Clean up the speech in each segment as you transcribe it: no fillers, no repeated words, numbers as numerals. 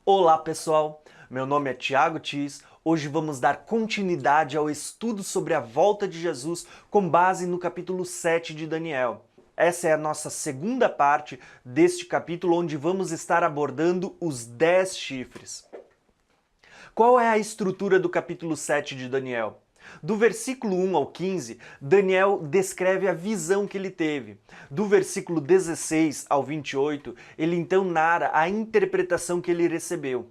Olá pessoal, meu nome é Thiago Tis. Hoje vamos dar continuidade ao estudo sobre a volta de Jesus com base no capítulo 7 de Daniel. Essa é a nossa segunda parte deste capítulo, onde vamos estar abordando os 10 chifres. Qual é a estrutura do capítulo 7 de Daniel? Do versículo 1 ao 15, Daniel descreve a visão que ele teve. Do versículo 16 ao 28, ele então narra a interpretação que ele recebeu.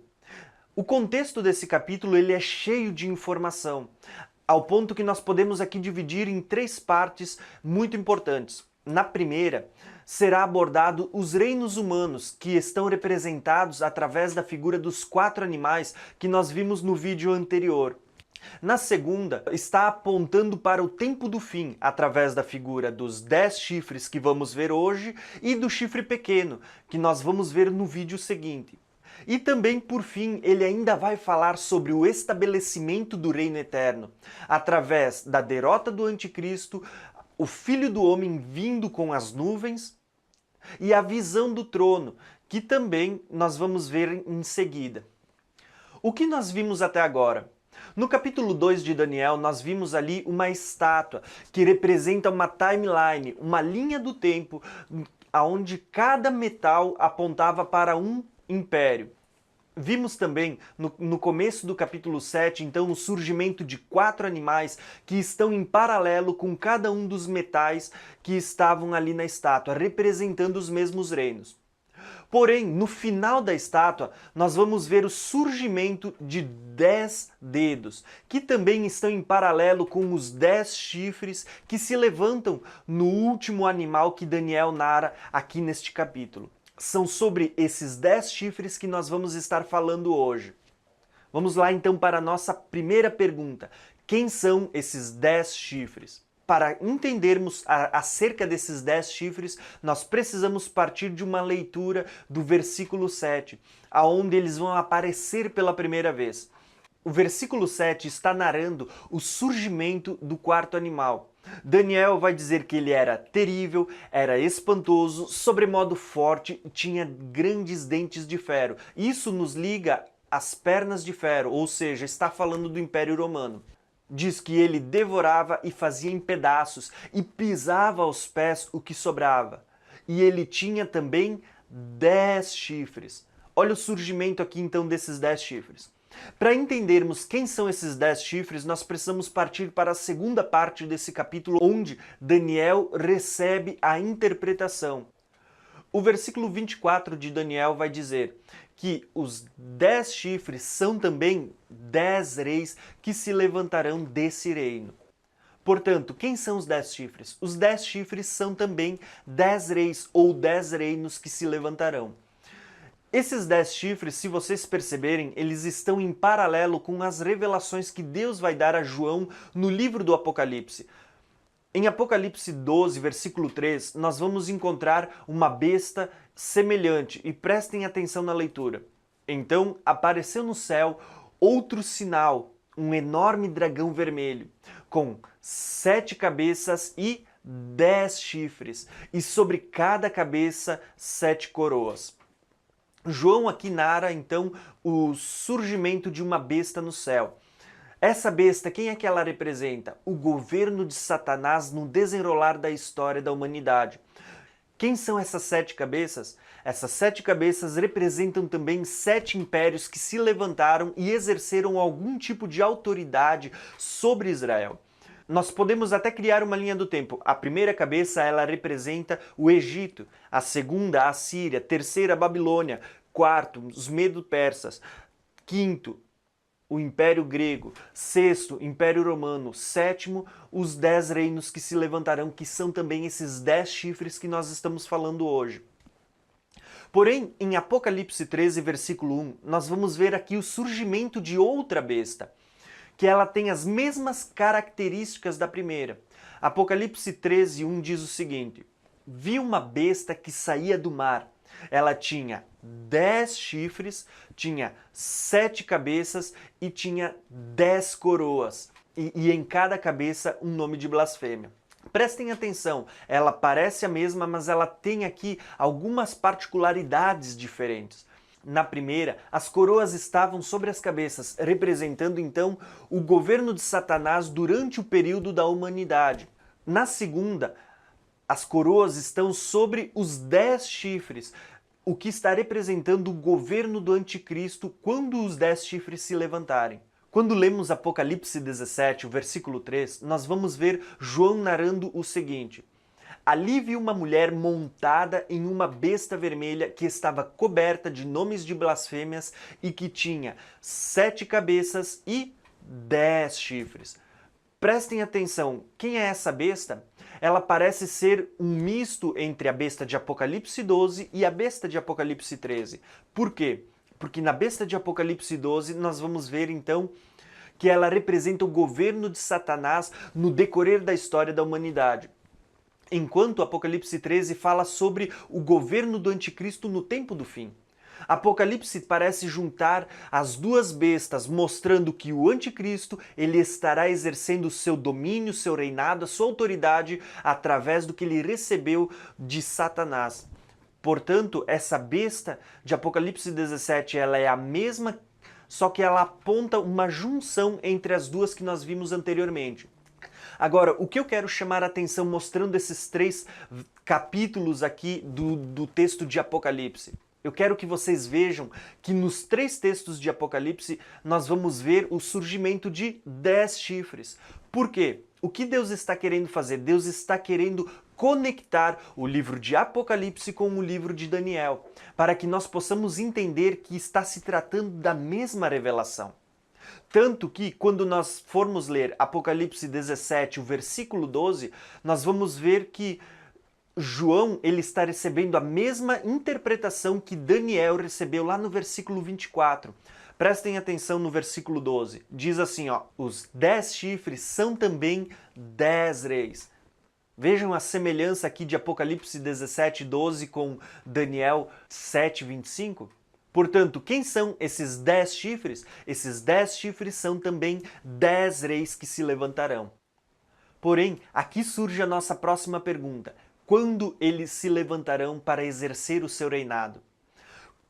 O contexto desse capítulo ele é cheio de informação, ao ponto que nós podemos aqui dividir em três partes muito importantes. Na primeira, será abordado os reinos humanos, que estão representados através da figura dos 4 animais que nós vimos no vídeo anterior. Na segunda, está apontando para o tempo do fim, através da figura dos 10 chifres que vamos ver hoje e do chifre pequeno, que nós vamos ver no vídeo seguinte. E também, por fim, ele ainda vai falar sobre o estabelecimento do reino eterno, através da derrota do anticristo, o Filho do Homem vindo com as nuvens e a visão do trono, que também nós vamos ver em seguida. O que nós vimos até agora? No capítulo 2 de Daniel, nós vimos ali uma estátua que representa uma timeline, uma linha do tempo, onde cada metal apontava para um império. Vimos também, no começo do capítulo 7, então, o surgimento de 4 animais que estão em paralelo com cada um dos metais que estavam ali na estátua, representando os mesmos reinos. Porém, no final da estátua, nós vamos ver o surgimento de 10 dedos, que também estão em paralelo com os 10 chifres que se levantam no último animal que Daniel narra aqui neste capítulo. São sobre esses 10 chifres que nós vamos estar falando hoje. Vamos lá então para a nossa primeira pergunta. Quem são esses 10 chifres? Para entendermos acerca desses 10 chifres, nós precisamos partir de uma leitura do versículo 7, aonde eles vão aparecer pela primeira vez. O versículo 7 está narrando o surgimento do 4º animal. Daniel vai dizer que ele era terrível, era espantoso, sobremodo forte, tinha grandes dentes de ferro. Isso nos liga às pernas de ferro, ou seja, está falando do Império Romano. Diz que ele devorava e fazia em pedaços e pisava aos pés o que sobrava. E ele tinha também 10 chifres. Olha o surgimento aqui então desses 10 chifres. Para entendermos quem são esses 10 chifres, nós precisamos partir para a segunda parte desse capítulo, onde Daniel recebe a interpretação. O versículo 24 de Daniel vai dizer que os 10 chifres são também 10 reis que se levantarão desse reino. Portanto, quem são os 10 chifres? Os 10 chifres são também 10 reis ou 10 reinos que se levantarão. Esses 10 chifres, se vocês perceberem, eles estão em paralelo com as revelações que Deus vai dar a João no livro do Apocalipse. Em Apocalipse 12, versículo 3, nós vamos encontrar uma besta semelhante, e prestem atenção na leitura. Então apareceu no céu outro sinal, um enorme dragão vermelho, com 7 cabeças e 10 chifres, e sobre cada cabeça 7 coroas. João aqui narra então o surgimento de uma besta no céu. Essa besta, quem é que ela representa? O governo de Satanás no desenrolar da história da humanidade. Quem são essas 7 cabeças? Essas 7 cabeças representam também 7 impérios que se levantaram e exerceram algum tipo de autoridade sobre Israel. Nós podemos até criar uma linha do tempo. A primeira cabeça, ela representa o Egito, a segunda, a Síria, terceira, a Babilônia, quarto, os Medo-Persas, quinto, o Império Grego, sexto, Império Romano, sétimo, os 10 reinos que se levantarão, que são também esses 10 chifres que nós estamos falando hoje. Porém, em Apocalipse 13, versículo 1, nós vamos ver aqui o surgimento de outra besta, que ela tem as mesmas características da primeira. Apocalipse 13, 1 diz o seguinte: vi uma besta que saía do mar. Ela tinha 10 chifres, tinha 7 cabeças e tinha 10 coroas. E em cada cabeça um nome de blasfêmia. Prestem atenção, ela parece a mesma, mas ela tem aqui algumas particularidades diferentes. Na primeira, as coroas estavam sobre as cabeças, representando então o governo de Satanás durante o período da humanidade. Na segunda, as coroas estão sobre os 10 chifres, o que está representando o governo do anticristo quando os 10 chifres se levantarem. Quando lemos Apocalipse 17, o versículo 3, nós vamos ver João narrando o seguinte: ali vi uma mulher montada em uma besta vermelha que estava coberta de nomes de blasfêmias e que tinha 7 cabeças e 10 chifres. Prestem atenção, quem é essa besta? Ela parece ser um misto entre a besta de Apocalipse 12 e a besta de Apocalipse 13. Por quê? Porque na besta de Apocalipse 12 nós vamos ver então que ela representa o governo de Satanás no decorrer da história da humanidade. Enquanto Apocalipse 13 fala sobre o governo do anticristo no tempo do fim. Apocalipse parece juntar as duas bestas, mostrando que o anticristo ele estará exercendo seu domínio, seu reinado, a sua autoridade através do que ele recebeu de Satanás. Portanto, essa besta de Apocalipse 17, ela é a mesma, só que ela aponta uma junção entre as duas que nós vimos anteriormente. Agora, o que eu quero chamar a atenção mostrando esses 3 capítulos aqui do texto de Apocalipse? Eu quero que vocês vejam que nos 3 textos de Apocalipse nós vamos ver o surgimento de 10 chifres. Por quê? O que Deus está querendo fazer? Deus está querendo conectar o livro de Apocalipse com o livro de Daniel, para que nós possamos entender que está se tratando da mesma revelação. Tanto que, quando nós formos ler Apocalipse 17, o versículo 12, nós vamos ver que João ele está recebendo a mesma interpretação que Daniel recebeu lá no versículo 24. Prestem atenção no versículo 12. Diz assim, ó, os 10 chifres são também 10 reis. Vejam a semelhança aqui de Apocalipse 17, 12 com Daniel 7, 25. Portanto, quem são esses 10 chifres? Esses 10 chifres são também 10 reis que se levantarão. Porém, aqui surge a nossa próxima pergunta. Quando eles se levantarão para exercer o seu reinado?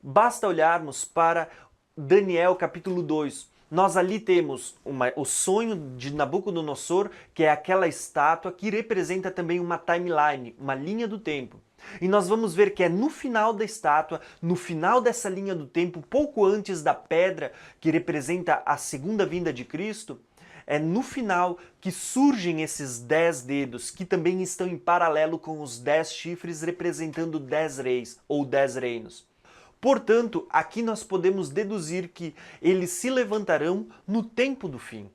Basta olharmos para Daniel capítulo 2. Nós ali temos o sonho de Nabucodonosor, que é aquela estátua que representa também uma timeline, uma linha do tempo. E nós vamos ver que é no final da estátua, no final dessa linha do tempo, pouco antes da pedra que representa a segunda vinda de Cristo, é no final que surgem esses 10 dedos, que também estão em paralelo com os 10 chifres representando 10 reis ou 10 reinos. Portanto, aqui nós podemos deduzir que eles se levantarão no tempo do fim.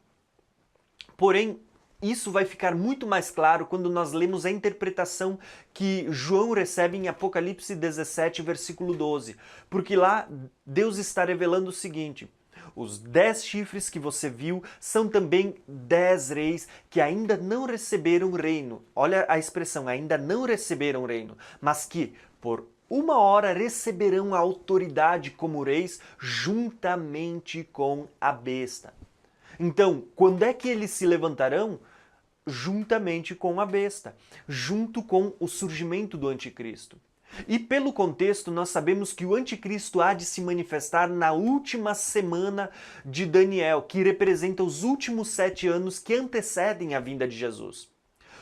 Porém, isso vai ficar muito mais claro quando nós lemos a interpretação que João recebe em Apocalipse 17, versículo 12. Porque lá Deus está revelando o seguinte: os 10 chifres que você viu são também 10 reis que ainda não receberam reino. Olha a expressão, ainda não receberam reino, mas que por uma hora receberão a autoridade como reis juntamente com a besta. Então, quando é que eles se levantarão? Juntamente com a besta, junto com o surgimento do anticristo. E pelo contexto, nós sabemos que o anticristo há de se manifestar na última semana de Daniel, que representa os últimos 7 anos que antecedem a vinda de Jesus.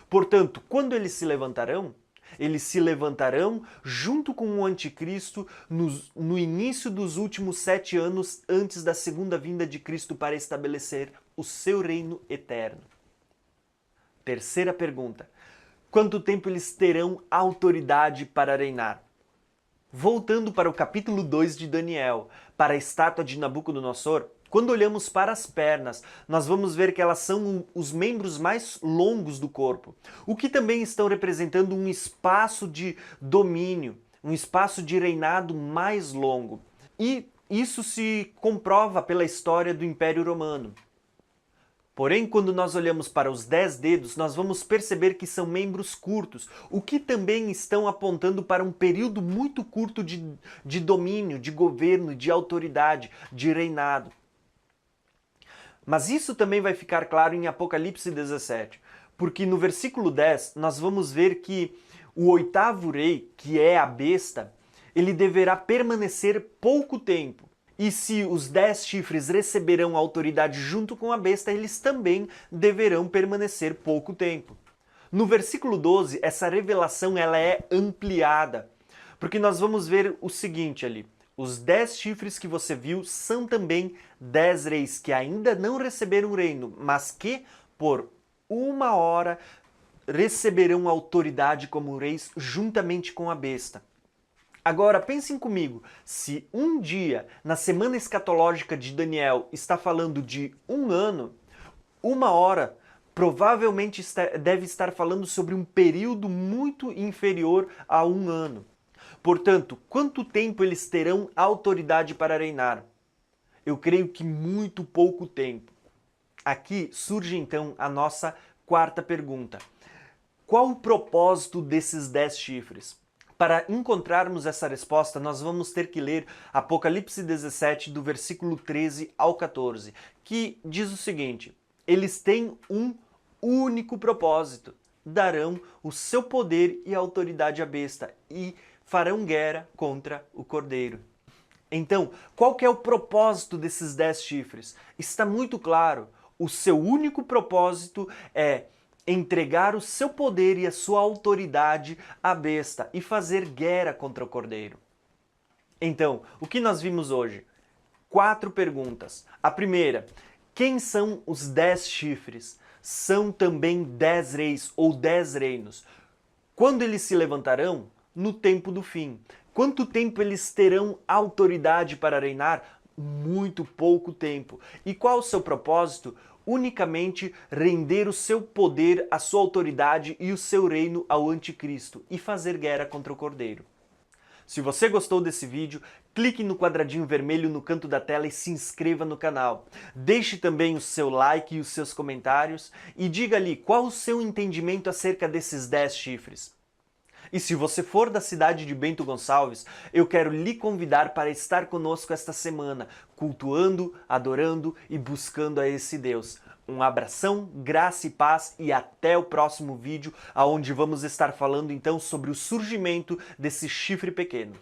Portanto, quando eles se levantarão? Eles se levantarão junto com o anticristo no início dos últimos 7 anos antes da segunda vinda de Cristo para estabelecer o seu reino eterno. Terceira pergunta: quanto tempo eles terão autoridade para reinar? Voltando para o capítulo 2 de Daniel, para a estátua de Nabucodonosor, quando olhamos para as pernas, nós vamos ver que elas são os membros mais longos do corpo, o que também estão representando um espaço de domínio, um espaço de reinado mais longo. E isso se comprova pela história do Império Romano. Porém, quando nós olhamos para os 10 dedos, nós vamos perceber que são membros curtos, o que também estão apontando para um período muito curto de domínio, de governo, de autoridade, de reinado. Mas isso também vai ficar claro em Apocalipse 17, porque no versículo 10 nós vamos ver que o 8º rei, que é a besta, ele deverá permanecer pouco tempo. E se os 10 chifres receberão autoridade junto com a besta, eles também deverão permanecer pouco tempo. No versículo 12, essa revelação ela é ampliada, porque nós vamos ver o seguinte ali. Os 10 chifres que você viu são também 10 reis que ainda não receberam o reino, mas que por 1 hora receberão autoridade como reis juntamente com a besta. Agora, pensem comigo, se um dia, na semana escatológica de Daniel, está falando de 1 ano, 1 hora provavelmente deve estar falando sobre um período muito inferior a 1 ano. Portanto, quanto tempo eles terão autoridade para reinar? Eu creio que muito pouco tempo. Aqui surge então a nossa quarta pergunta. Qual o propósito desses 10 chifres? Para encontrarmos essa resposta, nós vamos ter que ler Apocalipse 17, do versículo 13 ao 14, que diz o seguinte: eles têm um único propósito, darão o seu poder e autoridade à besta e farão guerra contra o Cordeiro. Então, qual que é o propósito desses 10 chifres? Está muito claro, o seu único propósito é entregar o seu poder e a sua autoridade à besta e fazer guerra contra o Cordeiro. Então, o que nós vimos hoje? 4 perguntas. A primeira, quem são os 10 chifres? São também 10 reis ou 10 reinos. Quando eles se levantarão? No tempo do fim. Quanto tempo eles terão autoridade para reinar? Muito pouco tempo. E qual o seu propósito? Unicamente render o seu poder, a sua autoridade e o seu reino ao anticristo e fazer guerra contra o Cordeiro. Se você gostou desse vídeo, clique no quadradinho vermelho no canto da tela e se inscreva no canal. Deixe também o seu like e os seus comentários e diga ali qual o seu entendimento acerca desses 10 chifres. E se você for da cidade de Bento Gonçalves, eu quero lhe convidar para estar conosco esta semana, cultuando, adorando e buscando a esse Deus. Um abração, graça e paz e até o próximo vídeo, onde vamos estar falando então sobre o surgimento desse chifre pequeno.